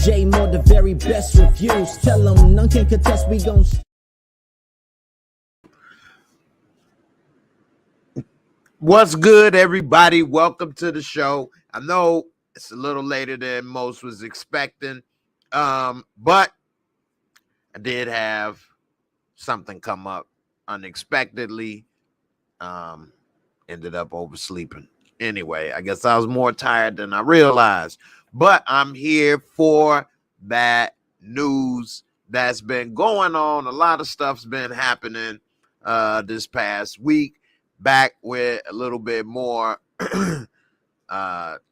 J Moore, the very best reviews. Tell them none can contest, we gon' What's good, everybody? Welcome to the show. I know it's a little later than most was expecting, but I did have something come up unexpectedly. Ended up oversleeping. Anyway, I guess I was more tired than I realized, but I'm here for that news that's been going on. A lot of stuff's been happening this past week. Back with a little bit more to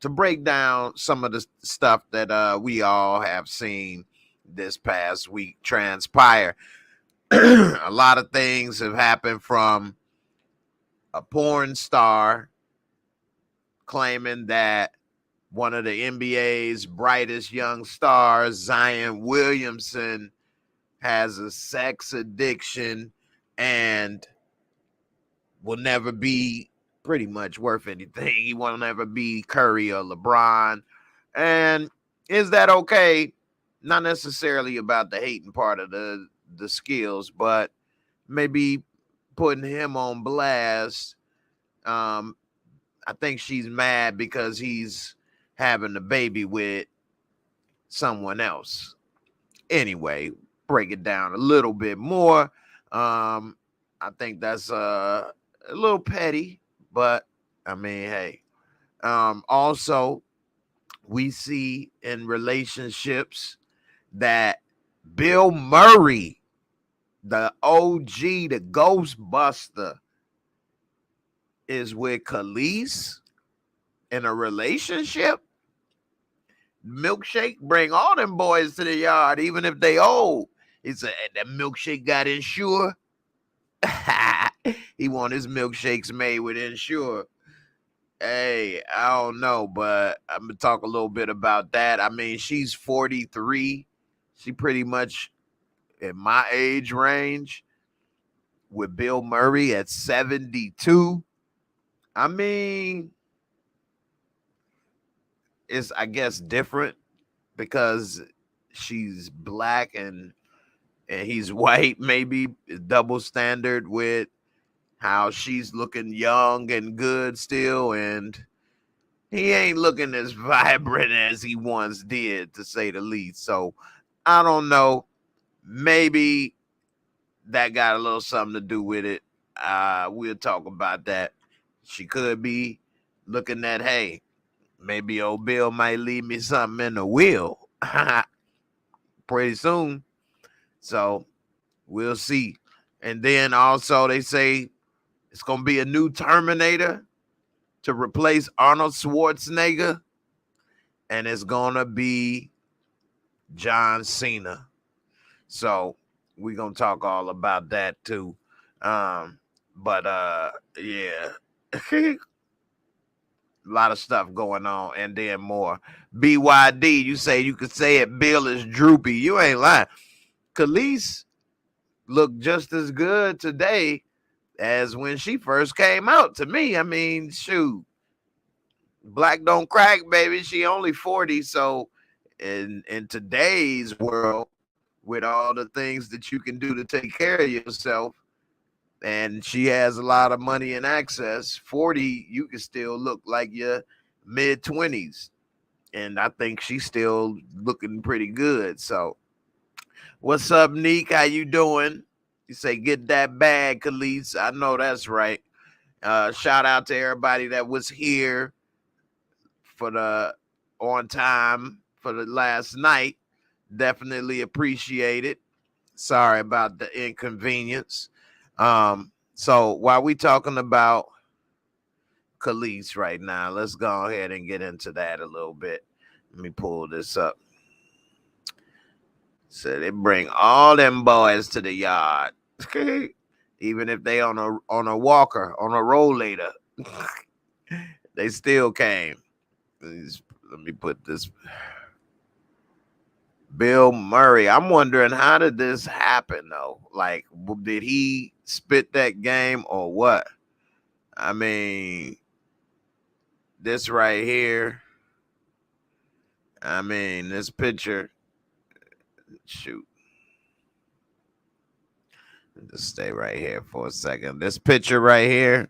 break down some of the stuff that we all have seen this past week transpire. A lot of things have happened, from a porn star claiming that one of the NBA's brightest young stars, Zion Williamson, has a sex addiction and will never be pretty much worth anything. He will never be Curry or LeBron. And is that okay? Not necessarily about the hating part of the skills, but maybe putting him on blast. I think she's mad because he's having a baby with someone else. Anyway, break it down a little bit more. I think that's a little petty, but I mean, hey. Also, we see in relationships that Bill Murray, the OG, the Ghostbuster, is with Kelis in a relationship. Milkshake bring all them boys to the yard, even if they old. He said that Milkshake got Insure. He want his milkshakes made with Insure. Hey, I don't know, but I'm gonna talk a little bit about that. I mean, she's 43. She pretty much in my age range, with Bill Murray at 72. I mean, it's, I guess, different because she's black and he's white. Maybe double standard with how she's looking young and good still, and he ain't looking as vibrant as he once did, to say the least. So I don't know. Maybe that got a little something to do with it. We'll talk about that. She could be looking at, hey, maybe old Bill might leave me something in the will pretty soon. So we'll see. And then also they say it's going to be a new Terminator to replace Arnold Schwarzenegger. And it's going to be John Cena. So we're going to talk all about that too. Yeah. A lot of stuff going on, and then more. BYD, you say you could say it. Bill is droopy. You ain't lying. Kelis looked just as good today as when she first came out to me. I mean, shoot. Black don't crack, baby. She only 40. So in today's world, with all the things that you can do to take care of yourself, and she has a lot of money and access, 40, you can still look like your mid-20s. And I think she's still looking pretty good. So what's up, Neek? How you doing? You say, get that bag, Kelis. I know that's right. Shout out to everybody that was here for the on time for the last night. Definitely appreciate it. Sorry about the inconvenience. So while we talking about Kelis right now, let's go ahead and get into that a little bit. Let me pull this up. So they bring all them boys to the yard, even if they on a walker, on a rollator, they still came. Let me put this. Bill Murray. I'm wondering, how did this happen though? Like, did he spit that game or what? I mean, this right here. I mean, this picture Shoot. Just stay right here for a second. This picture right here,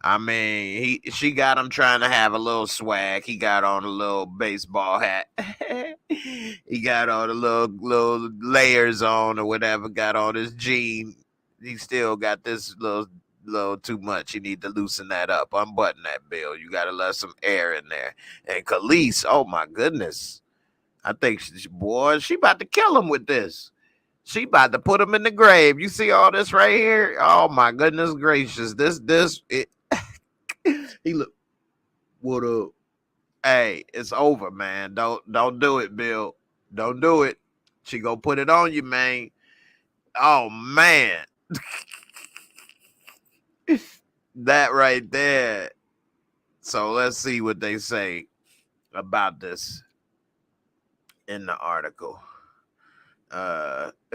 I mean, she got him trying to have a little swag. He got on a little baseball hat. He got on the little layers on or whatever. Got on his jean. He still got this little too much. You need to loosen that up. Unbutton that, Bill. You got to let some air in there. And Kelis, oh my goodness, I think she about to kill him with this. She about to put him in the grave. You see all this right here? Oh my goodness gracious. He look, what up? Hey, it's over, man. Don't do it, Bill. Don't do it. She gonna put it on you, man. Oh man. That right there. So let's see what they say about this in the article.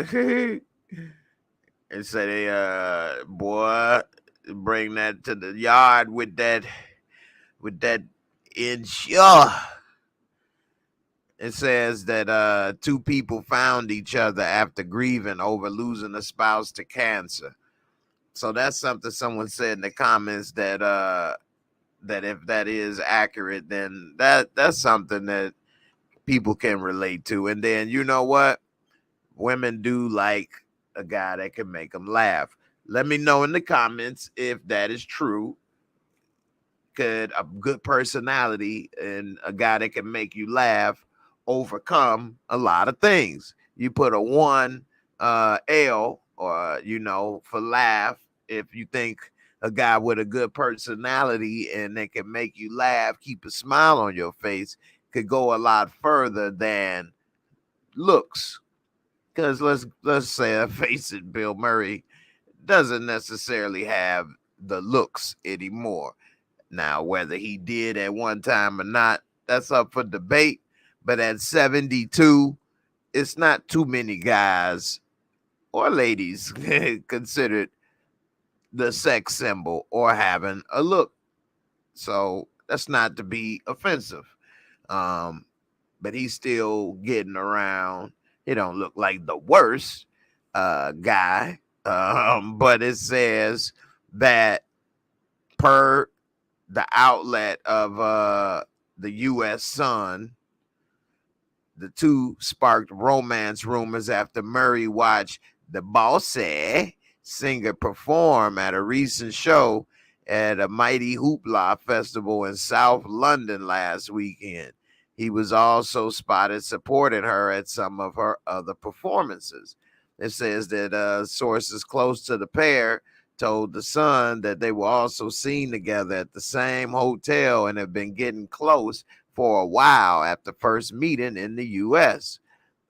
It said they boy, bring that to the yard with that insure. It says that two people found each other after grieving over losing a spouse to cancer. So that's something someone said in the comments that that if that is accurate, then that's something that people can relate to. And then you know what? Women do like a guy that can make them laugh. Let me know in the comments if that is true. Could a good personality and a guy that can make you laugh overcome a lot of things? You put a 1 L or for laugh if you think a guy with a good personality and that can make you laugh, keep a smile on your face, could go a lot further than looks. Because let's say, face it, Bill Murray doesn't necessarily have the looks anymore. Now, whether he did at one time or not, that's up for debate. But at 72, it's not too many guys or ladies considered the sex symbol or having a look. So that's not to be offensive. But he's still getting around. He don't look like the worst guy. But it says that per the outlet of the U.S. Sun, the two sparked romance rumors after Murray watched the Bossy singer perform at a recent show at a Mighty Hoopla festival in South London last weekend. He was also spotted supporting her at some of her other performances. It says that sources close to the pair told the Sun that they were also seen together at the same hotel and have been getting close for a while after first meeting in the U.S.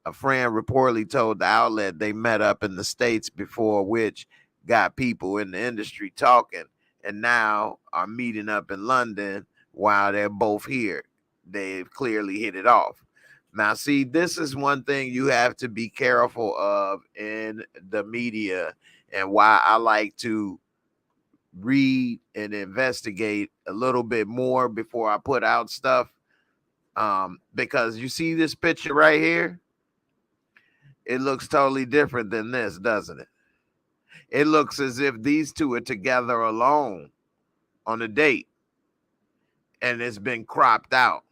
A friend reportedly told the outlet they met up in the States before, which got people in the industry talking, and now are meeting up in London while they're both here. They've clearly hit it off. Now, see, this is one thing you have to be careful of in the media, and why I like to read and investigate a little bit more before I put out stuff. Because you see this picture right here, it looks totally different than this, doesn't it? It looks as if these two are together alone on a date, and it's been cropped out.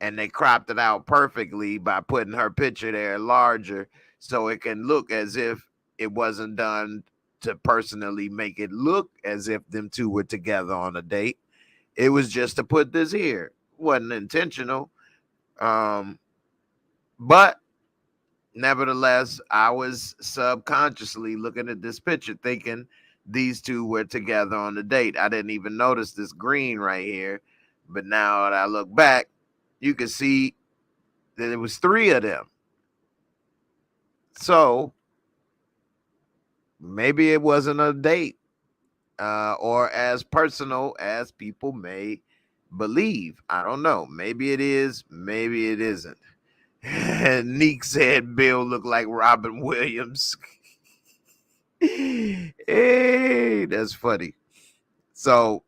And they cropped it out perfectly by putting her picture there larger so it can look as if it wasn't done to personally make it look as if them two were together on a date. It was just to put this here. Wasn't intentional. But nevertheless, I was subconsciously looking at this picture thinking these two were together on the date. I didn't even notice this green right here. But now that I look back, you can see that it was 3 of them. So maybe it wasn't a date or as personal as people may believe. I don't know. Maybe it is. Maybe it isn't. Neek said Bill looked like Robin Williams. Hey, that's funny. So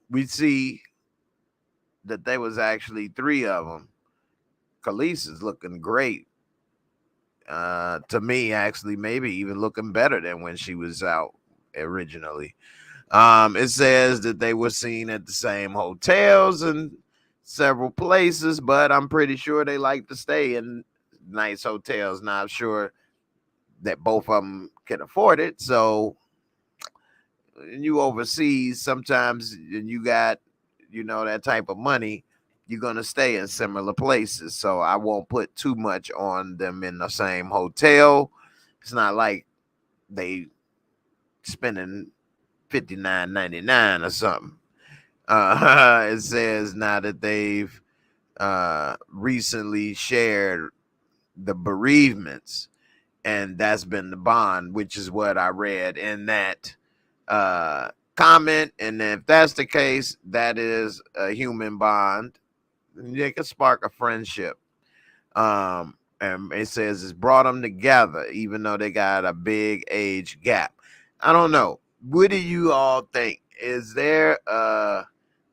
we see that there was actually 3 of them. Kelis is looking great. To me, actually, maybe even looking better than when she was out originally. It says that they were seen at the same hotels and several places, but I'm pretty sure they like to stay in nice hotels. Not sure that both of them can afford it. So you overseas sometimes, and you got, that type of money, you're gonna stay in similar places. So I won't put too much on them in the same hotel. It's not like they spending $59.99 or something. It says now that they've recently shared the bereavements, and that's been the bond, which is what I read in that comment. And if that's the case, that is a human bond. They can spark a friendship. And it says it's brought them together, even though they got a big age gap. I don't know. What do you all think? Is there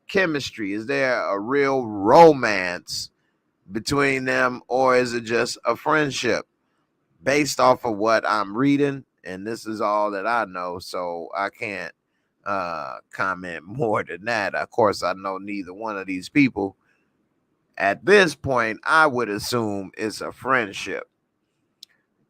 chemistry? Is there a real romance between them, or is it just a friendship? Based off of what I'm reading, and this is all that I know, so I can't comment more than that. Of course, I know neither one of these people. At this point, I would assume it's a friendship.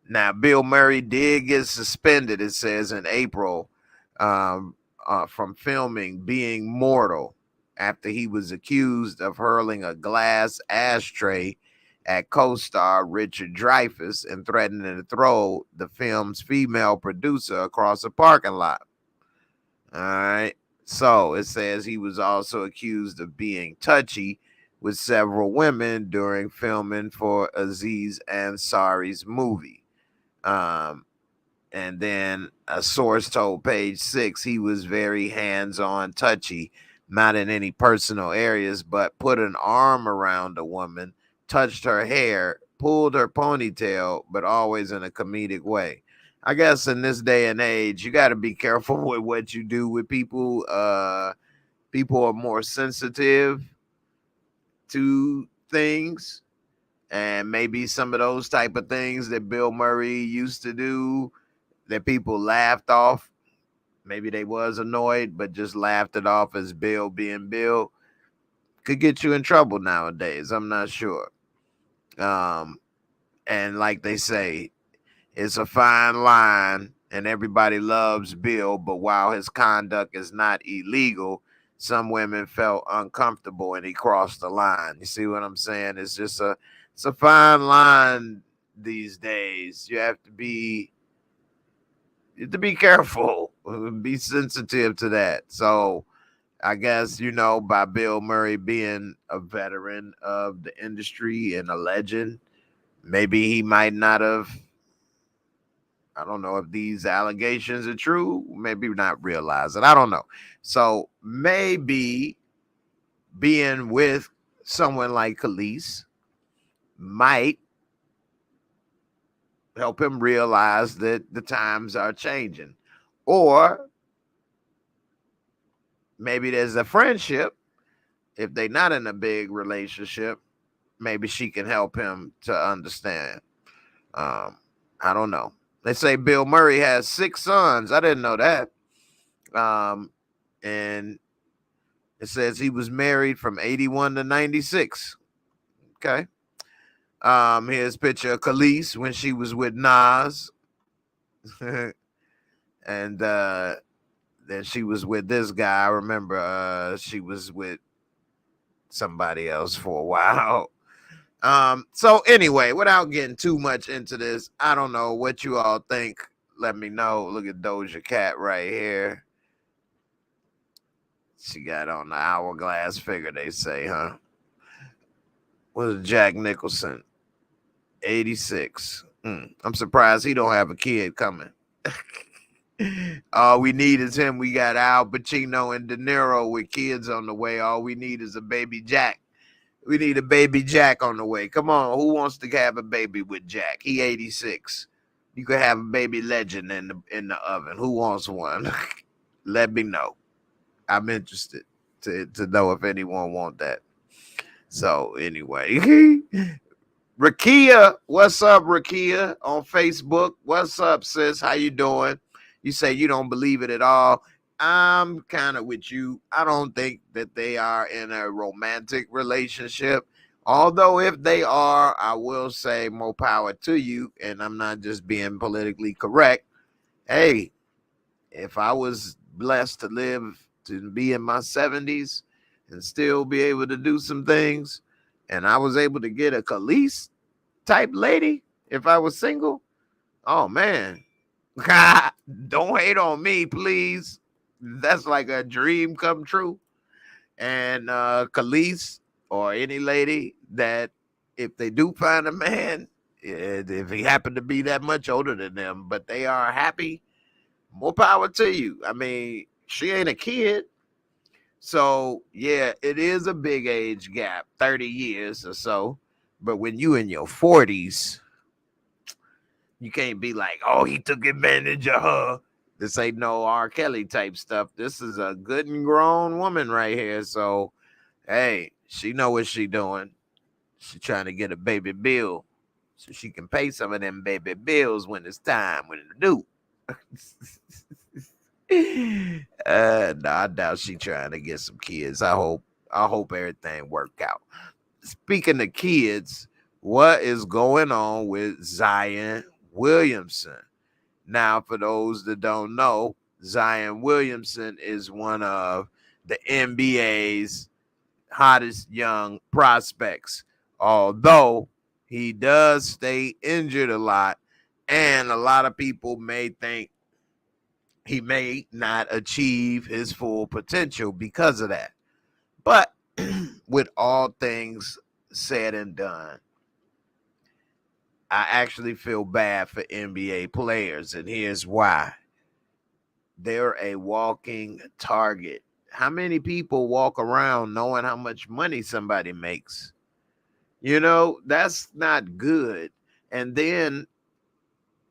Now, Bill Murray did get suspended, it says, in April from filming Being Mortal after he was accused of hurling a glass ashtray at co-star Richard Dreyfuss and threatening to throw the film's female producer across a parking lot. All right. So it says he was also accused of being touchy with several women during filming for Aziz Ansari's movie. And then a source told Page Six he was very hands-on, touchy, not in any personal areas, but put an arm around a woman, touched her hair, pulled her ponytail, but always in a comedic way. I guess in this day and age, you got to be careful with what you do with people. People are more sensitive to things, and maybe some of those type of things that Bill Murray used to do that people laughed off. Maybe they was annoyed, but just laughed it off as Bill being Bill. Could get you in trouble nowadays. I'm not sure. And like they say, it's a fine line, and everybody loves Bill, but while his conduct is not illegal, some women felt uncomfortable and he crossed the line. You see what I'm saying? It's a fine line these days. You have to be careful, be sensitive to that. So I guess, by Bill Murray being a veteran of the industry and a legend, maybe he might not have, I don't know if these allegations are true, maybe not realize it. I don't know. So maybe being with someone like Kelis might help him realize that the times are changing. Or maybe there's a friendship. If they're not in a big relationship, maybe she can help him to understand. I don't know. They say Bill Murray has 6 sons. I didn't know that. And it says he was married from 81 to 96. Okay. Here's a picture of Kelis when she was with Nas. And then she was with this guy. I remember she was with somebody else for a while. So anyway, without getting too much into this, I don't know what you all think. Let me know. Look at Doja Cat right here. She got on the hourglass figure, they say, huh? What is Jack Nicholson? 86. I'm surprised he don't have a kid coming. All we need is him. We got Al Pacino and De Niro with kids on the way. All we need is a baby Jack. We need a baby Jack on the way. Come on, who wants to have a baby with Jack? He 86. You could have a baby legend in the oven. Who wants one? Let me know. I'm interested to know if anyone want that. So anyway, Rakia, what's up, Rakia, on Facebook? What's up, sis? How you doing? You say you don't believe it at all. I'm kind of with you. I don't think that they are in a romantic relationship. Although if they are, I will say more power to you. And I'm not just being politically correct. Hey, if I was blessed to live to be in my 70s and still be able to do some things, and I was able to get a Kelis type lady if I was single, oh man, don't hate on me, please. That's like a dream come true. And Kelis or any lady that if they do find a man, if he happened to be that much older than them, but they are happy, more power to you. I mean, she ain't a kid. So, yeah, it is a big age gap, 30 years or so. But when you in your 40s, you can't be like, oh, he took advantage of her. This ain't no R. Kelly type stuff. This is a good and grown woman right here. So, hey, she know what she doing. She trying to get a baby bill so she can pay some of them baby bills when it's time, when it's due. No, I doubt she trying to get some kids. I hope everything work out. Speaking of kids, what is going on with Zion Williamson? Now, for those that don't know, Zion Williamson is one of the NBA's hottest young prospects. Although he does stay injured a lot, and a lot of people may think he may not achieve his full potential because of that. But with all things said and done, I actually feel bad for NBA players, and here's why. They're a walking target. How many people walk around knowing how much money somebody makes? You know, that's not good. And then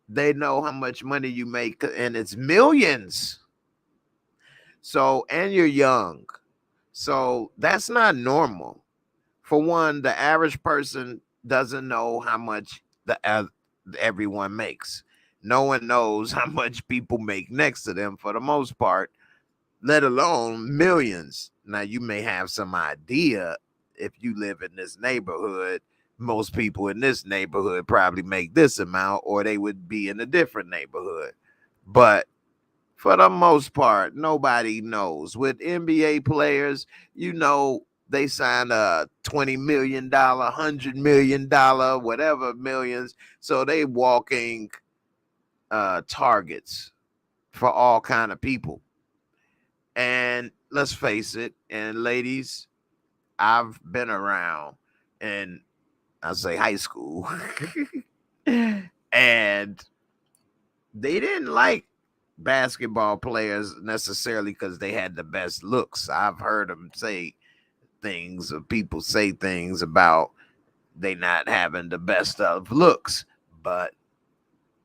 they know how much money you make, and it's millions. So, and you're young. So that's not normal. For one, the average person doesn't know how much everyone makes. No one knows how much people make next to them for the most part, let alone millions. Now, you may have some idea if you live in this neighborhood. Most people in this neighborhood probably make this amount, or they would be in a different neighborhood. But for the most part, nobody knows. With NBA players, you know, they sign a $20 million, $100 million, whatever millions. So they walking targets for all kind of people. And let's face it, and ladies, I've been around, and I say high school, and they didn't like basketball players necessarily because they had the best looks. I've heard them say things, or people say things about they not having the best of looks, but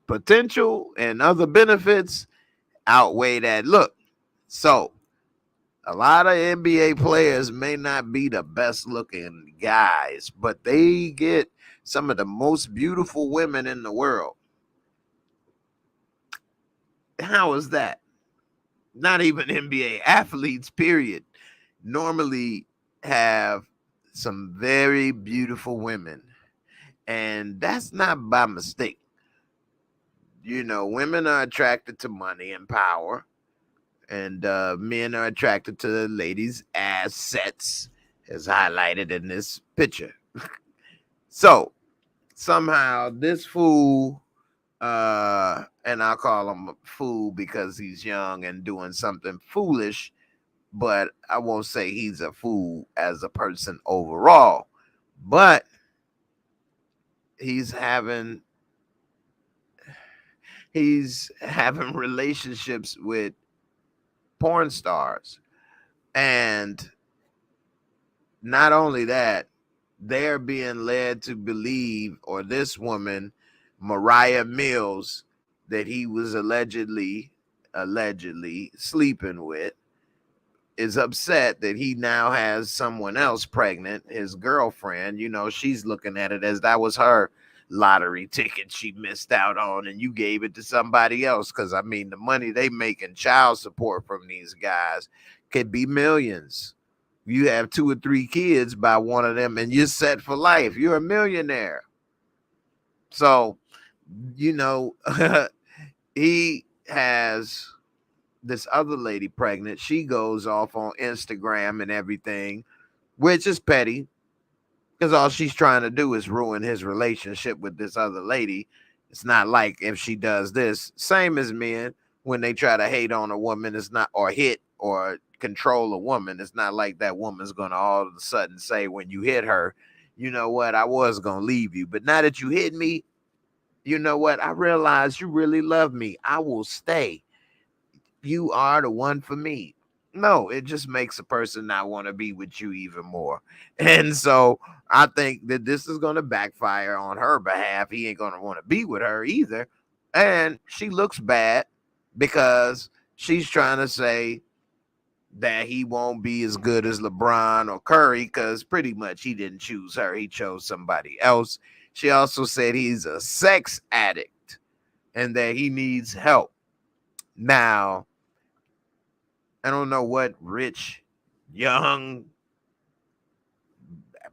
potential and other benefits outweigh that look. So a lot of NBA players may not be the best looking guys, but they get some of the most beautiful women in the world. How is that? Not even NBA athletes, period, normally have some very beautiful women. And that's not by mistake. You know, women are attracted to money and power, and men are attracted to the ladies' assets, as highlighted in this picture. So somehow this fool, and I'll call him a fool because he's young and doing something foolish, but I won't say he's a fool as a person overall. But he's having relationships with porn stars. And not only that, they're being led to believe, or this woman, Mariah Mills, that he was allegedly sleeping with, is upset that he now has someone else pregnant, his girlfriend. You know, she's looking at it as that was her lottery ticket she missed out on, and you gave it to somebody else. Because, I mean, the money they make in child support from these guys could be millions. You have 2 or 3 kids by one of them, and you're set for life. You're a millionaire. So, you know, he has this other lady pregnant. She goes off on Instagram and everything, which is petty because all she's trying to do is ruin his relationship with this other lady. It's not like if she does this, same as men, when they try to hate on a woman, it's not, or hit or control a woman, it's not like that woman's going to all of a sudden say when you hit her, you know what, I was going to leave you, but now that you hit me, you know what, I realize you really love me. I will stay. You are the one for me. No, it just makes a person not want to be with you even more. And so I think that this is going to backfire on her behalf. He ain't going to want to be with her either. And she looks bad because she's trying to say that he won't be as good as LeBron or Curry because pretty much he didn't choose her. He chose somebody else. She also said he's a sex addict and that he needs help. Now, I don't know what rich, young,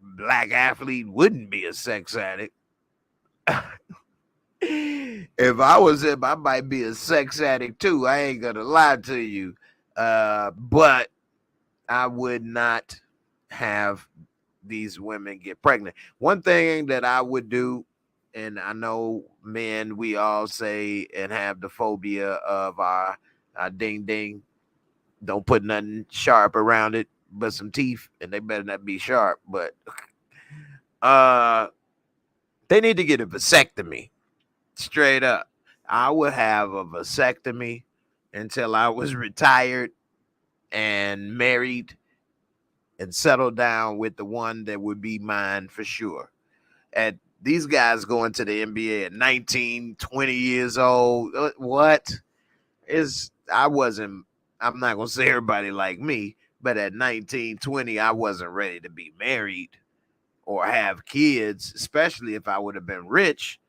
black athlete wouldn't be a sex addict. If I was him, I might be a sex addict too. I ain't gonna lie to you. But I would not have these women get pregnant. One thing that I would do, and I know men, we all say and have the phobia of our ding ding. Don't put nothing sharp around it but some teeth, and they better not be sharp. But they need to get a vasectomy. Straight up. I would have a vasectomy until I was retired and married and settled down with the one that would be mine for sure. And these guys going to the NBA at 19, 20 years old. What? I'm not going to say everybody like me, but at 19, 20, I wasn't ready to be married or have kids, especially if I would have been rich.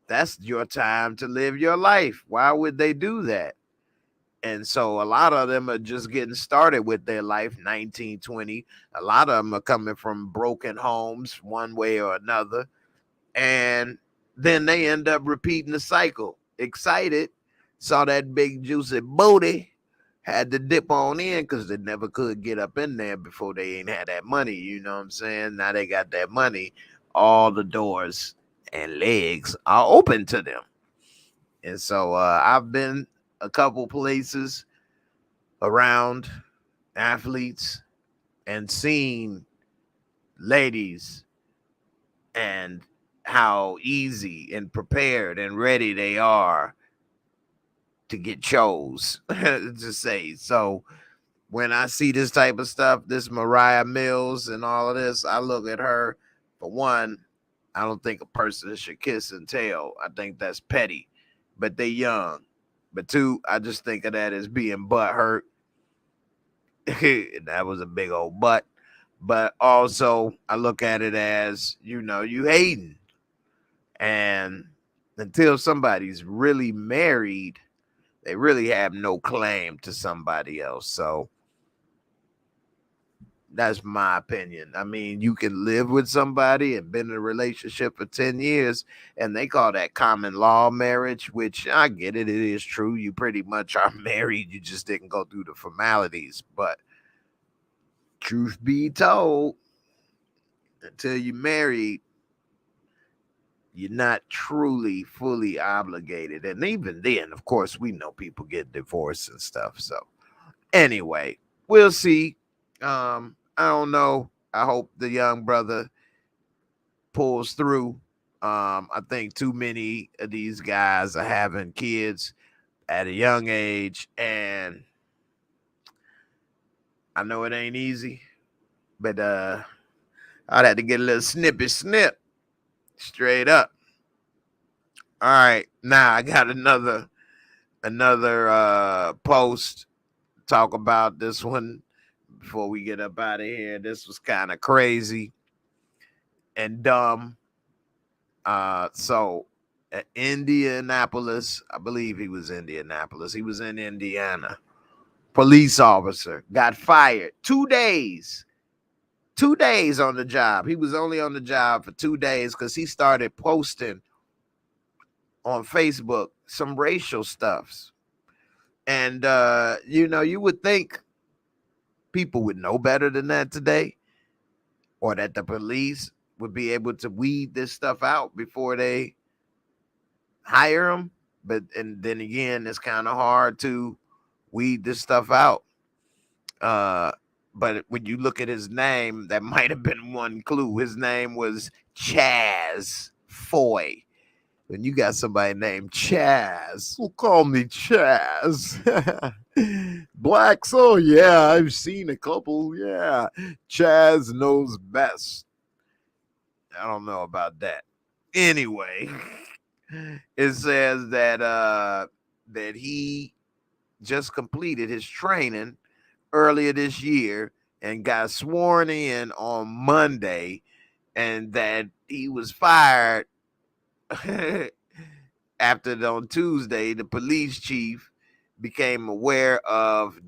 That's your time to live your life. Why would they do that? And so a lot of them are just getting started with their life, 19, 20. A lot of them are coming from broken homes one way or another. And then they end up repeating the cycle. Excited, saw that big juicy booty, had to dip on in because they never could get up in there before they ain't had that money. You know what I'm saying? Now they got that money. All the doors and legs are open to them. And so I've been a couple places around athletes and seen ladies and how easy and prepared and ready they are to get chose to say. So when I see this type of stuff, this Mariah Mills and all of this, I look at her. For one, I don't think a person should kiss and tell. I think that's petty, but they young. But two, I just think of that as being butt hurt. That was a big old butt. But also, I look at it as, you know, you hating. And until somebody's really married, they really have no claim to somebody else. So that's my opinion. I mean, you can live with somebody and been in a relationship for 10 years, and they call that common law marriage, which I get it. It is true. You pretty much are married. You just didn't go through the formalities. But truth be told, until you're married, you're not truly fully obligated. And even then, of course, we know people get divorced and stuff. So anyway, we'll see. I don't know. I hope the young brother pulls through. I think too many of these guys are having kids at a young age, and I know it ain't easy, but I'd have to get a little snippy snip straight up. All right, now I got another post talk about this one. before we get up out of here. This was kind of crazy and dumb. So Indianapolis, I believe he was Indianapolis. He was in Indiana. Police officer got fired 2 days. 2 days on the job. He was only on the job for 2 days because he started posting on Facebook some racial stuffs. And you would think people would know better than that today, or that the police would be able to weed this stuff out before they hire him. And then again, it's kind of hard to weed this stuff out. But when you look at his name, that might have been one clue. His name was Chaz Foy. When you got somebody named Chaz, well, call me Chaz. Blacks, oh yeah, I've seen a couple. Yeah, Chaz knows best. I don't know about that. Anyway, it says that he just completed his training earlier this year and got sworn in on Monday, and that he was fired after on Tuesday the police chief became aware of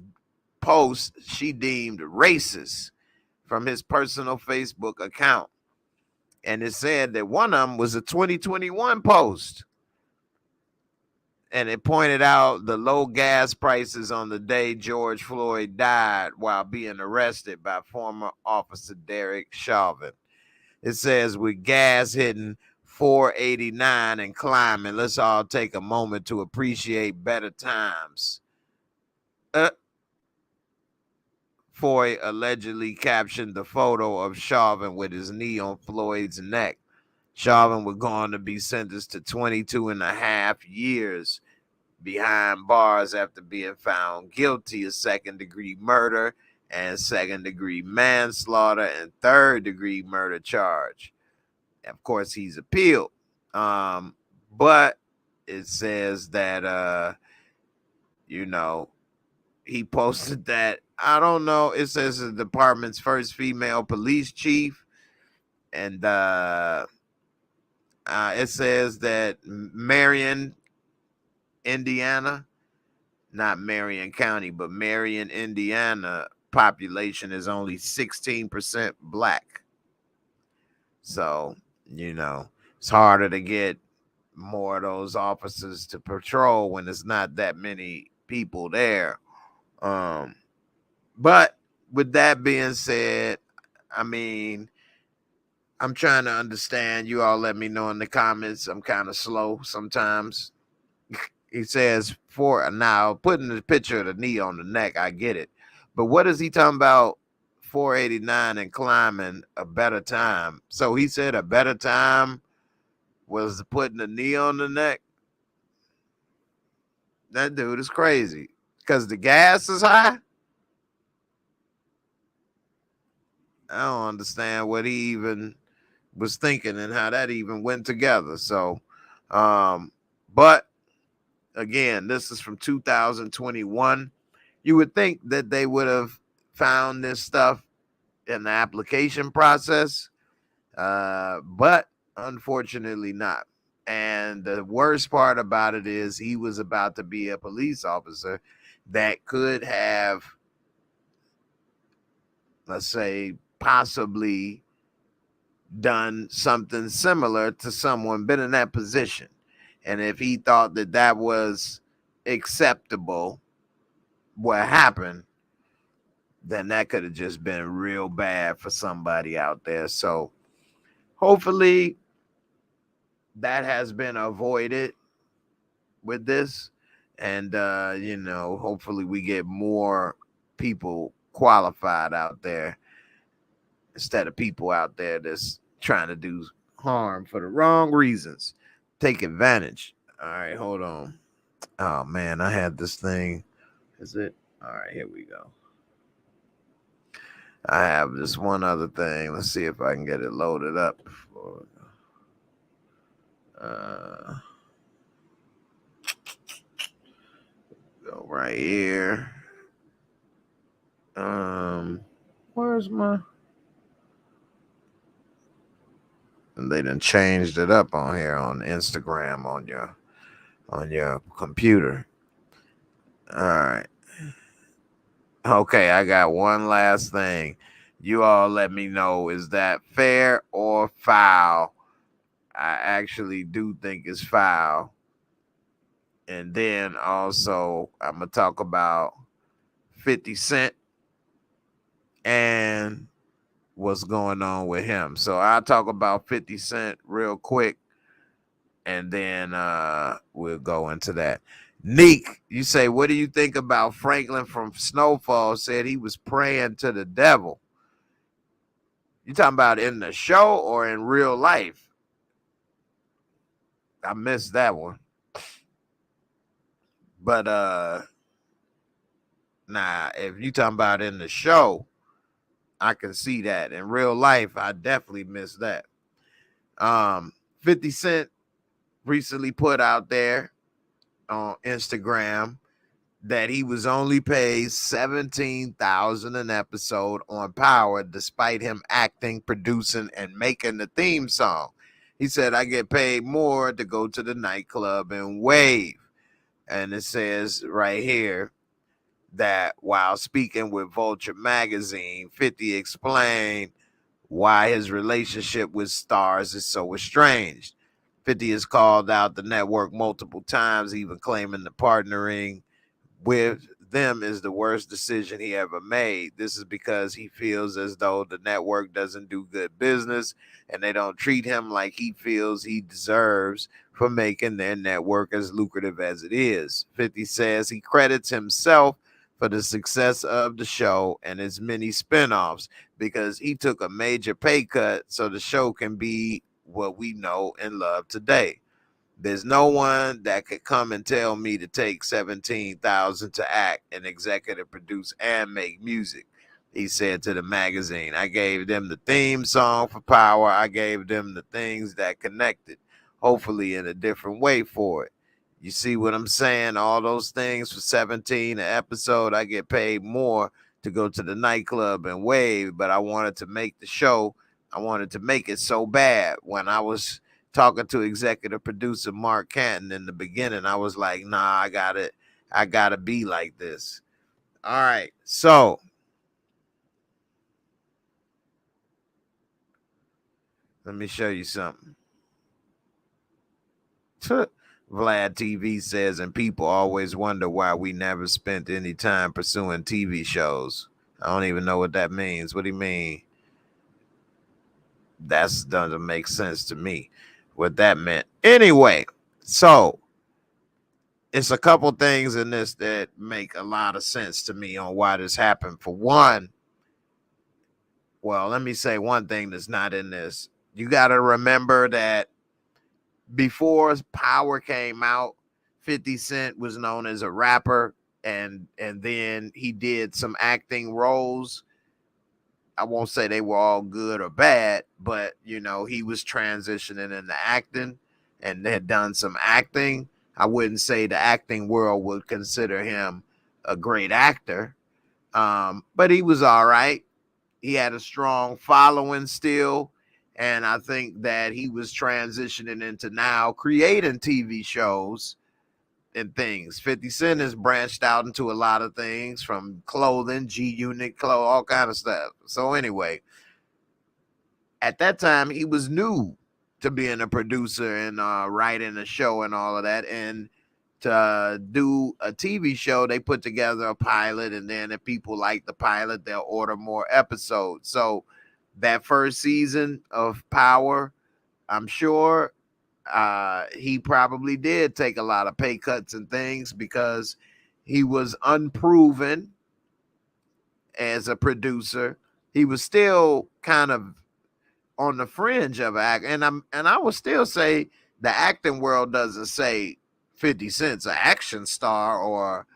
posts she deemed racist from his personal Facebook account. And it said that one of them was a 2021 post. And it pointed out the low gas prices on the day George Floyd died while being arrested by former officer Derek Chauvin. It says, with gas hitting $4.89 and climbing, let's all take a moment to appreciate better times. Foy allegedly captioned the photo of Chauvin with his knee on Floyd's neck. Chauvin was going to be sentenced to 22 and a half years behind bars after being found guilty of second-degree murder and second-degree manslaughter and third-degree murder charge. Of course, he's appealed. But it says that, he posted that, I don't know, it says the department's first female police chief. And it says that Marion, Indiana, not Marion County, but Marion, Indiana population is only 16% black. So, it's harder to get more of those officers to patrol when there's not that many people there. But with that being said, I mean, I'm trying to understand. You all let me know in the comments. I'm kind of slow sometimes. He says, for now, putting the picture of the knee on the neck, I get it. But what is he talking about? 489 and climbing a better time. So he said a better time was putting the knee on the neck. That dude is crazy because the gas is high. I don't understand what he even was thinking and how that even went together. So, but again, this is from 2021. You would think that they would have found this stuff in the application process, but unfortunately not. And the worst part about it is he was about to be a police officer that could have, let's say, possibly done something similar to someone been in that position. And if he thought that that was acceptable, what happened, then that could have just been real bad for somebody out there. So hopefully that has been avoided with this. And, hopefully we get more people qualified out there instead of people out there that's trying to do harm for the wrong reasons. Take advantage. All right, hold on. Oh, man, I had this thing. Is it? All right, here we go. I have this one other thing. Let's see if I can get it loaded up. Go right here. Where's my? And they done changed it up on here on Instagram on your computer. All right. Okay, I got one last thing. You all let me know, is that fair or foul? I actually do think it's foul. And then also I'm gonna talk about 50 Cent and what's going on with him. So I'll talk about 50 Cent real quick, and then we'll go into that. Neek, you say, what do you think about Franklin from Snowfall said he was praying to the devil? You talking about in the show or in real life? I missed that one. But nah, if you talking about in the show, I can see that. In real life, I definitely missed that. 50 Cent recently put out there on Instagram that he was only paid $17,000 an episode on Power, despite him acting, producing, and making the theme song. He said, I get paid more to go to the nightclub and wave. And it says right here that while speaking with Vulture magazine, 50 explained why his relationship with stars is so estranged. 50 has called out the network multiple times, even claiming the partnering with them is the worst decision he ever made. This is because he feels as though the network doesn't do good business and they don't treat him like he feels he deserves for making their network as lucrative as it is. 50 says he credits himself for the success of the show and its many spinoffs because he took a major pay cut so the show can be what we know and love today. There's no one that could come and tell me to take 17,000 to act and executive produce and make music, he said to the magazine. I gave them the theme song for Power. I gave them the things that connected, hopefully in a different way for it. You see what I'm saying? All those things for 17 an episode. I get paid more to go to the nightclub and wave, but I wanted to make the show. I wanted to make it so bad. When I was talking to executive producer Mark Canton in the beginning, I was like, nah, I gotta be like this. All right, so let me show you something. Vlad TV says, and people always wonder why we never spent any time pursuing TV shows. I don't even know what that means. What do you mean? That doesn't make sense to me what that meant. Anyway, so it's a couple things in this that make a lot of sense to me on why this happened. For one, well, let me say one thing that's not in this. You got to remember that before Power came out, 50 Cent was known as a rapper, and then he did some acting roles. I won't say they were all good or bad, but you know, he was transitioning into acting and had done some acting. I wouldn't say the acting world would consider him a great actor, but he was all right. He had a strong following still, and I think that he was transitioning into now creating TV shows and things. 50 Cent has branched out into a lot of things, from clothing, G Unit, all kind of stuff. So anyway, at that time, he was new to being a producer and writing a show and all of that. And to do a TV show, they put together a pilot, and then if people like the pilot, they'll order more episodes. So that first season of Power, I'm sure he probably did take a lot of pay cuts and things because he was unproven as a producer. He was still kind of on the fringe of act, and I would still say the acting world doesn't say 50 Cent's an action star or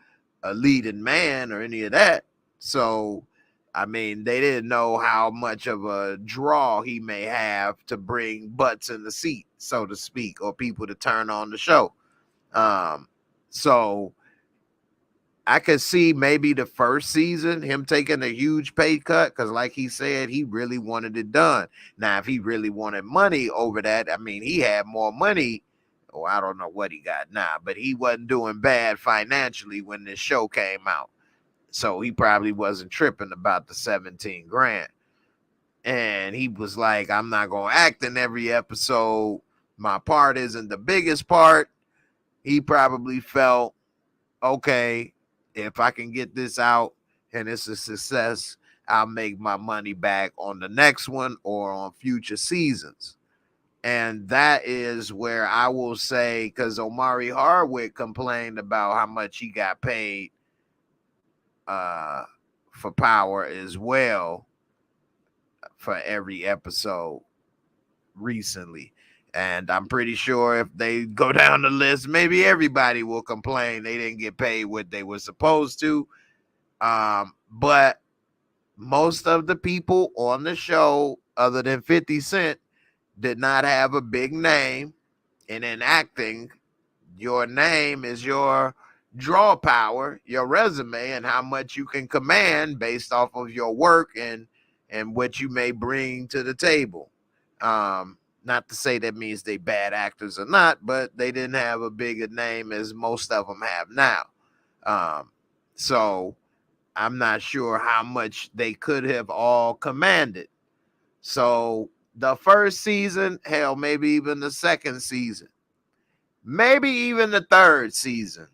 a leading man or any of that. So I mean, they didn't know how much of a draw he may have to bring butts in the seat, so to speak, or people to turn on the show. So I could see maybe the first season him taking a huge pay cut because, like he said, he really wanted it done. Now, if he really wanted money over that, I mean, he had more money. Oh, I don't know what he got now, but he wasn't doing bad financially when this show came out. So he probably wasn't tripping about the 17 grand. And he was like, I'm not going to act in every episode. My part isn't the biggest part. He probably felt, okay, if I can get this out and it's a success, I'll make my money back on the next one or on future seasons. And that is where I will say, because Omari Hardwick complained about how much he got paid for Power as well for every episode recently. And I'm pretty sure if they go down the list, maybe everybody will complain they didn't get paid what they were supposed to. But most of the people on the show, other than 50 Cent, did not have a big name. And in acting, your name is your draw power, your resume, and how much you can command based off of your work and what you may bring to the table. Not to say that means they bad actors or not, but they didn't have a bigger name as most of them have now. So I'm not sure how much they could have all commanded. So the first season, hell, maybe even the second season, maybe even the third season.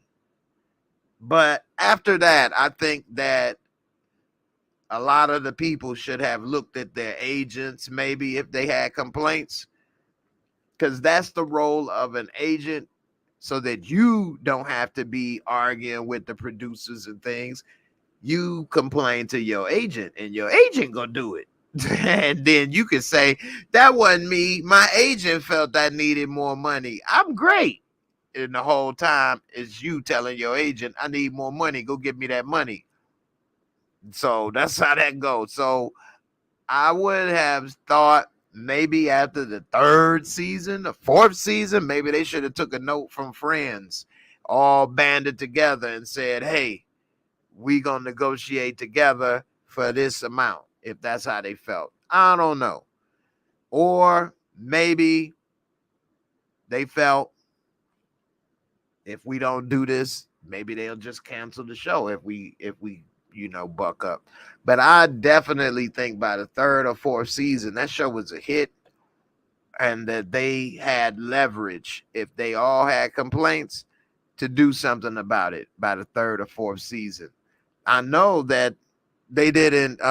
But after that, I think that a lot of the people should have looked at their agents, maybe if they had complaints, because that's the role of an agent, so that you don't have to be arguing with the producers and things. You complain to your agent and your agent gonna do it. And then you can say, that wasn't me. My agent felt I needed more money. I'm great. And the whole time is you telling your agent, I need more money. Go get me that money. So that's how that goes. So I would have thought maybe after the third season, the fourth season, maybe they should have took a note from Friends, all banded together and said, hey, we gonna negotiate together for this amount, if that's how they felt. I don't know. Or maybe they felt, if we don't do this, maybe they'll just cancel the show if we buck up. But I definitely think by the third or fourth season, that show was a hit, and that they had leverage, if they all had complaints, to do something about it by the third or fourth season. I know that they didn't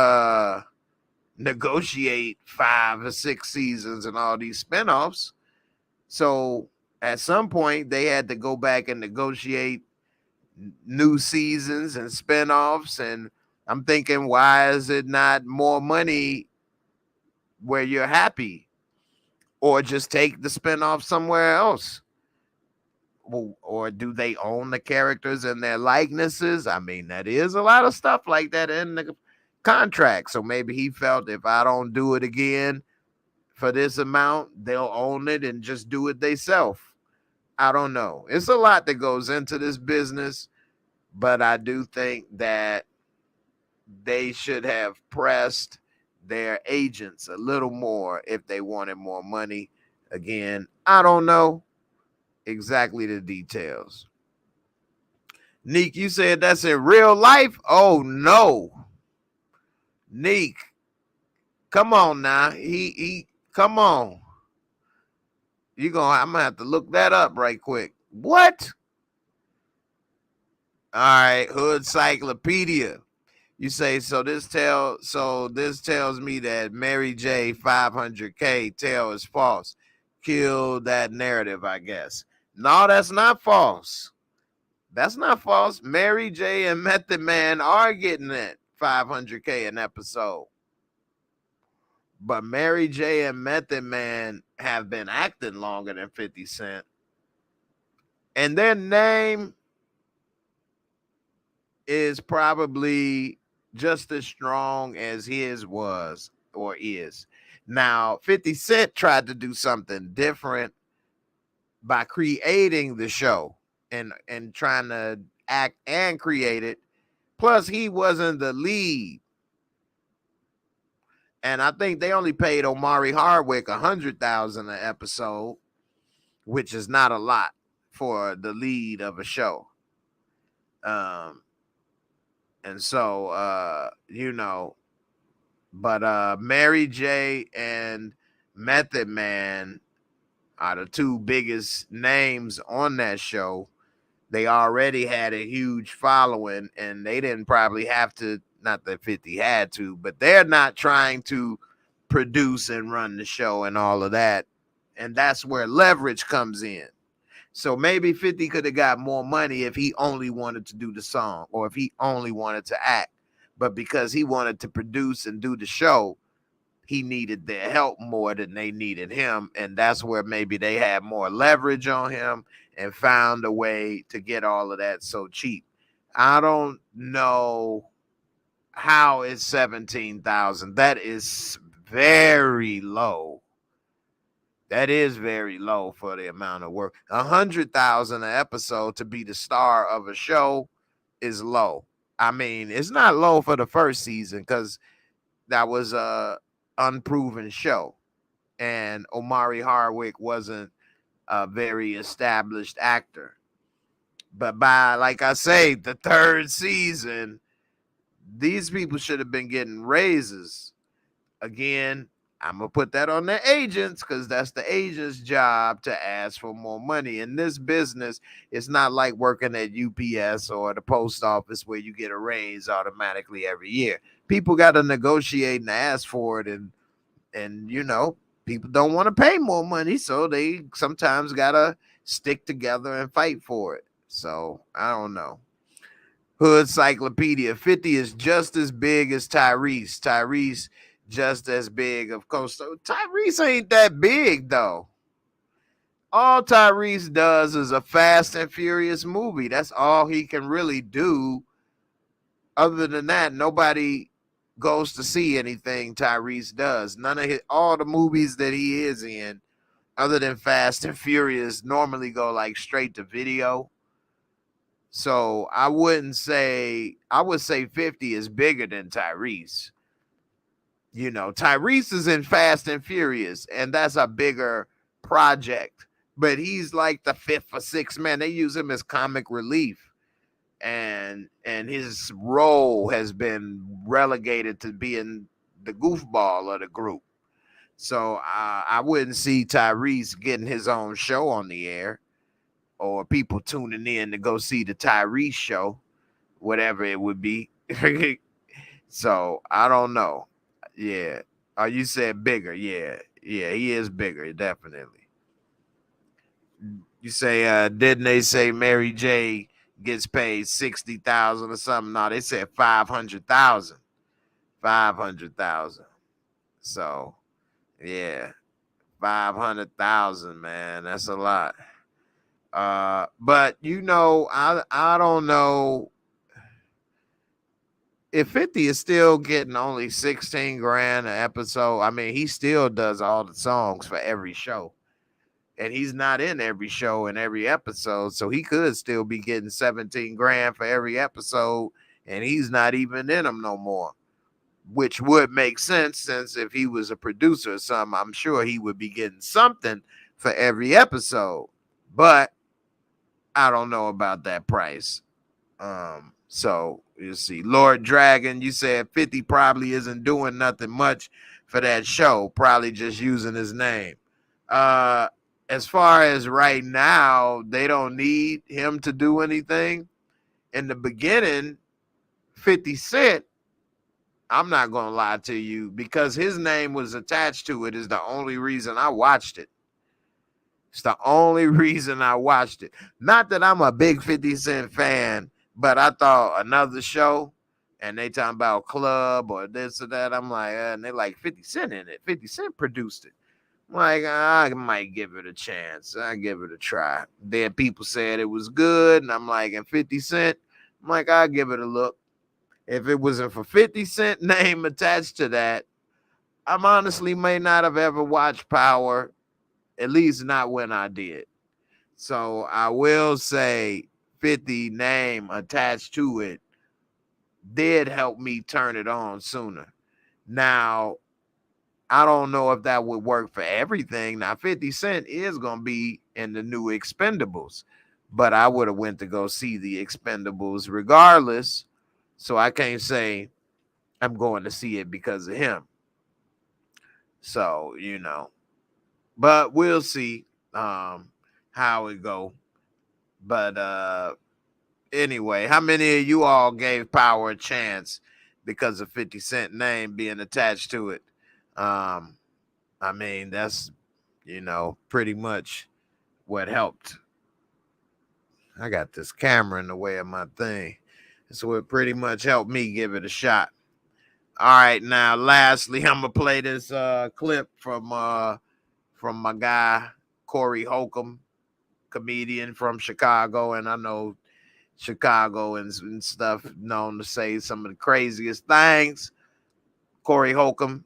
negotiate 5 or 6 seasons and all these spinoffs. So at some point, they had to go back and negotiate new seasons and spinoffs. And I'm thinking, why is it not more money where you're happy? Or just take the spinoff somewhere else? Or do they own the characters and their likenesses? I mean, that is a lot of stuff like that in the contract. So maybe he felt, if I don't do it again for this amount, they'll own it and just do it themselves. I don't know. It's a lot that goes into this business, but I do think that they should have pressed their agents a little more if they wanted more money. Again, I don't know exactly the details. Neek, you said that's in real life? Oh no. Neek, come on now. He come on. I'm gonna have to look that up right quick. What? All right, Hood Cyclopedia. You say, so this tells me that Mary J 500K tale is false. Kill that narrative, I guess. No, that's not false. That's not false. Mary J and Method Man are getting that 500K an episode. But Mary J and Method Man have been acting longer than 50 Cent. And their name is probably just as strong as his was or is. Now, 50 Cent tried to do something different by creating the show and trying to act and create it. Plus, he wasn't the lead. And I think they only paid Omari Hardwick $100,000 an episode, which is not a lot for the lead of a show. And so, but Mary J and Method Man are the two biggest names on that show. They already had a huge following, and they didn't probably have to, not that 50 had to, but they're not trying to produce and run the show and all of that. And that's where leverage comes in. So maybe 50 could have got more money if he only wanted to do the song or if he only wanted to act. But because he wanted to produce and do the show, he needed their help more than they needed him. And that's where maybe they had more leverage on him and found a way to get all of that so cheap. I don't know how it's 17,000. That is very low. That is very low for the amount of work. 100,000 an episode to be the star of a show is low. I mean, it's not low for the first season because that was a unproven show, and Omari Hardwick wasn't a very established actor. But by, like I say, the third season, these people should have been getting raises. Again, I'm going to put that on the agents because that's the agent's job to ask for more money. In this business, it's not like working at UPS or the post office where you get a raise automatically every year. People got to negotiate and ask for it. And people don't want to pay more money, so they sometimes got to stick together and fight for it. So I don't know. Hood Cyclopedia, 50 is just as big as Tyrese. Tyrese just as big, of course. So Tyrese ain't that big, though. All Tyrese does is a Fast and Furious movie. That's all he can really do. Other than that, nobody goes to see anything Tyrese does. None of all the movies that he is in, other than Fast and Furious, normally go like straight to video. So I would say 50 is bigger than Tyrese. Tyrese is in Fast and Furious, and that's a bigger project. But he's like the fifth or sixth man. They use him as comic relief. And his role has been relegated to being the goofball of the group. So I wouldn't see Tyrese getting his own show on the air or people tuning in to go see the Tyrese show, whatever it would be. So I don't know. Yeah. Oh, you said bigger. Yeah. Yeah, he is bigger, definitely. You say, didn't they say Mary J gets paid 60,000 or something? No, they said 500,000. 500,000. So, yeah, 500,000, man. That's a lot. But I don't know if 50 is still getting only 16 grand an episode. I mean, he still does all the songs for every show. And he's not in every show and every episode, so he could still be getting 17 grand for every episode, and he's not even in them no more, which would make sense since if he was a producer or something, I'm sure he would be getting something for every episode. But I don't know about that price. So you see, Lord Dragon, you said 50 probably isn't doing nothing much for that show, probably just using his name. As far as right now, they don't need him to do anything. In the beginning, 50 Cent, I'm not going to lie to you, because his name was attached to it is the only reason I watched it. It's the only reason I watched it. Not that I'm a big 50 Cent fan, but I thought another show, and they talking about club or this or that. I'm like, and they like 50 Cent in it. 50 Cent produced it. Like, I might give it a chance. I give it a try. Then people said it was good, and I'm like, and 50 Cent, I'm like, I'll give it a look. If it wasn't for 50 Cent name attached to that, I'm honestly may not have ever watched Power, at least not when I did. So I will say 50 name attached to it did help me turn it on sooner. Now, I don't know if that would work for everything. Now, 50 Cent is going to be in the new Expendables, but I would have went to go see the Expendables regardless. So I can't say I'm going to see it because of him. So, but we'll see how it go. But anyway, how many of you all gave Power a chance because of 50 Cent name being attached to it? I mean, that's, pretty much what helped. I got this camera in the way of my thing. So it pretty much helped me give it a shot. All right, now lastly, I'm gonna play this clip from my guy Corey Holcomb, comedian from Chicago, and I know Chicago and stuff known to say some of the craziest things. Corey Holcomb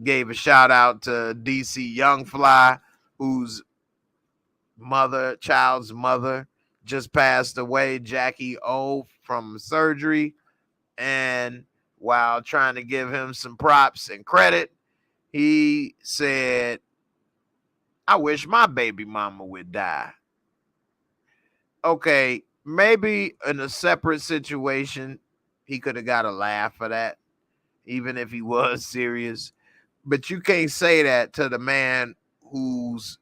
gave a shout out to DC Young Fly, whose child's mother just passed away, Jackie O, from surgery. And while trying to give him some props and credit, he said, I wish my baby mama would die. Okay, maybe in a separate situation, he could have got a laugh for that, even if he was serious. But you can't say that to the man whose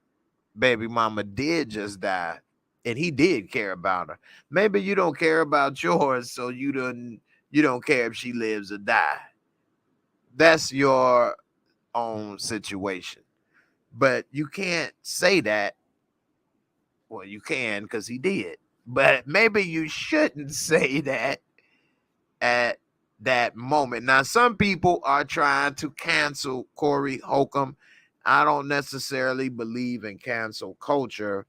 baby mama did just die, and he did care about her. Maybe you don't care about yours, so you don't care if she lives or die. That's your own situation. But you can't say that. Well, you can because he did. But maybe you shouldn't say that at that moment. Now, some people are trying to cancel Corey Holcomb. I don't necessarily believe in cancel culture.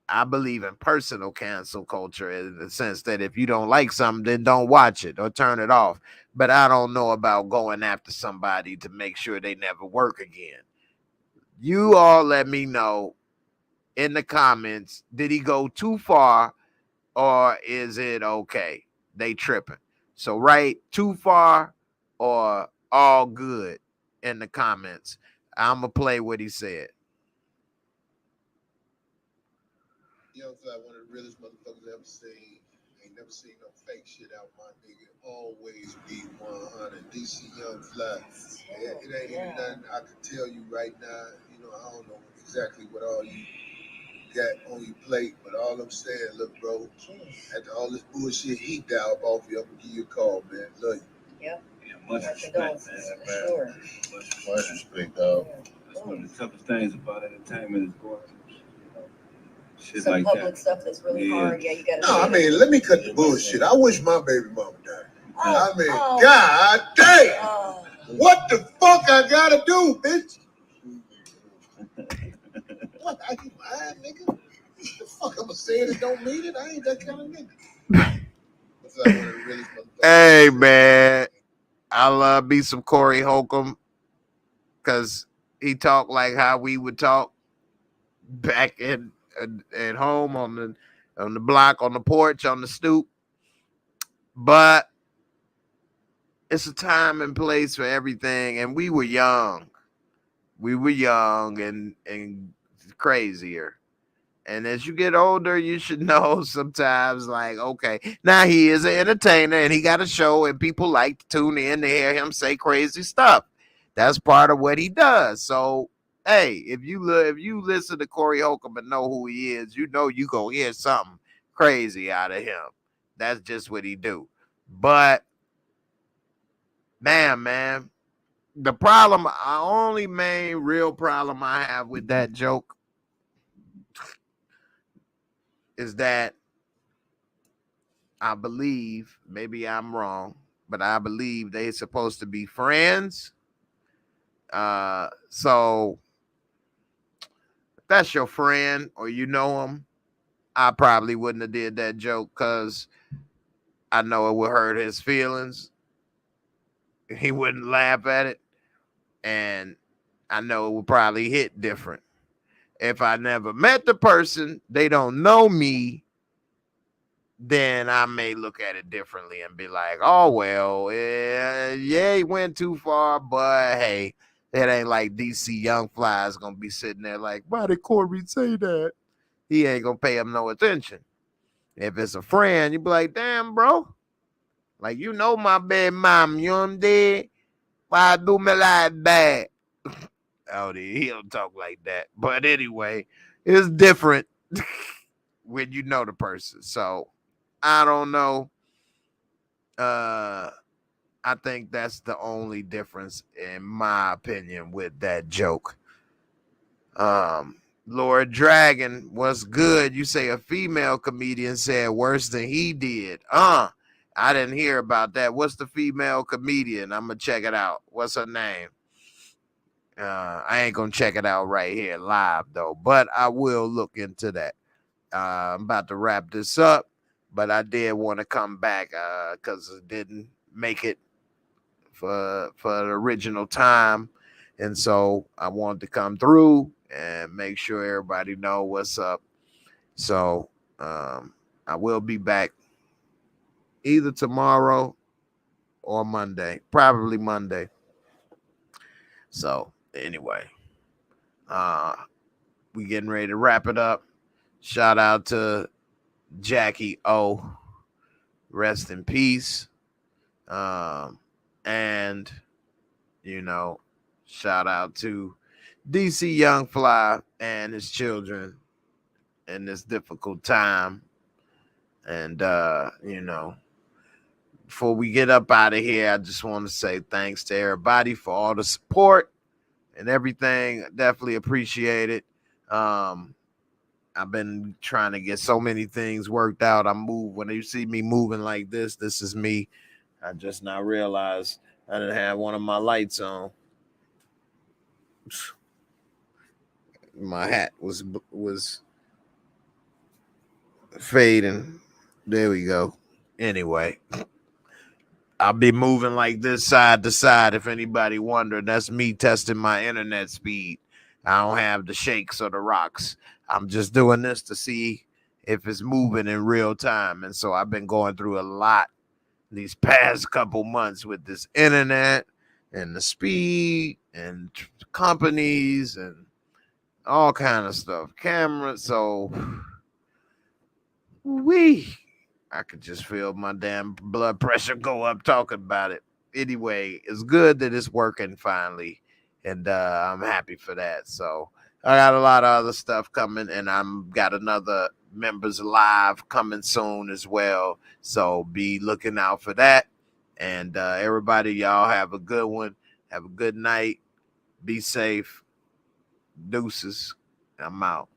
I believe in personal cancel culture in the sense that if you don't like something, then don't watch it or turn it off. But I don't know about going after somebody to make sure they never work again. You all let me know in the comments, did he go too far or is it okay? They tripping. So write too far or all good in the comments. I'm going to play what he said. Young Fly, one of the realest motherfuckers I ever seen. Ain't never seen no fake shit out my nigga. Always be 100. DC Young Fly. It ain't even nothing I can tell you right now. I don't know exactly what all you got on your plate, but all I'm saying, look, bro, after all this bullshit heat down off you, I'm gonna give you a call, man. Love you. Yep. Yeah, much respect, man. Sure. Much respect, dog. That's one of the toughest things about entertainment is going through shit Some like public that. stuff that's really hard. Yeah, you gotta. No, I mean, let me cut the bullshit. I wish my baby mama died. Oh, I mean, God damn! Oh. What the fuck I gotta do, bitch? What? I you lying, nigga? The fuck I'ma say it and don't mean it? I ain't that kind of nigga. What's like one of the realest motherfuckers? Hey, man. I love me some Corey Holcomb because he talked like how we would talk back at home on the block, on the porch, on the stoop. But it's a time and place for everything, and we were young. We were young and crazier. And as you get older, you should know sometimes, like, okay, now he is an entertainer and he got a show and people like to tune in to hear him say crazy stuff. That's part of what he does. So, hey, if you listen to Corey Holcomb and know who he is, you know you gonna hear something crazy out of him. That's just what he do. But, man, the problem, only main real problem I have with that joke is that I believe, maybe I'm wrong, but I believe they're supposed to be friends. So if that's your friend or you know him, I probably wouldn't have did that joke because I know it would hurt his feelings. He wouldn't laugh at it. And I know it would probably hit different. If I never met the person, they don't know me, then I may look at it differently and be like, oh, well, yeah, he went too far, but hey, it ain't like DC Young Fly is going to be sitting there like, why did Corey say that? He ain't going to pay him no attention. If it's a friend, you be like, damn, bro. Like, you know my bad mom, you know what I'm dead? Why do me like that? Oh, he don't talk like that. But anyway, it's different when you know the person. So, I don't know. I think that's the only difference, in my opinion, with that joke. Lord Dragon, what's good? You say a female comedian said worse than he did. I didn't hear about that. What's the female comedian? I'm gonna check it out. What's her name? I ain't gonna check it out right here live though, but I will look into that. I'm about to wrap this up, but I did want to come back because it didn't make it for the original time, and so I wanted to come through and make sure everybody know what's up. So I will be back either tomorrow or Monday, probably Monday. So anyway, we getting ready to wrap it up. Shout out to Jackie O. Rest in peace. And shout out to DC Young Fly and his children in this difficult time. And before we get up out of here, I just want to say thanks to everybody for all the support and everything. Definitely appreciate it. I've been trying to get so many things worked out. When you see me moving like this is me. I just now realized I didn't have one of my lights on. My hat was fading. There we go. Anyway, I'll be moving like this side to side. If anybody wondered, that's me testing my internet speed. I don't have the shakes or the rocks. I'm just doing this to see if it's moving in real time. And so I've been going through a lot these past couple months with this internet and the speed and companies and all kind of stuff. Cameras. So I could just feel my damn blood pressure go up talking about it. Anyway, it's good that it's working finally. And I'm happy for that. So I got a lot of other stuff coming, and I'm got another members live coming soon as well. So be looking out for that. And everybody, y'all have a good one. Have a good night. Be safe. Deuces. I'm out.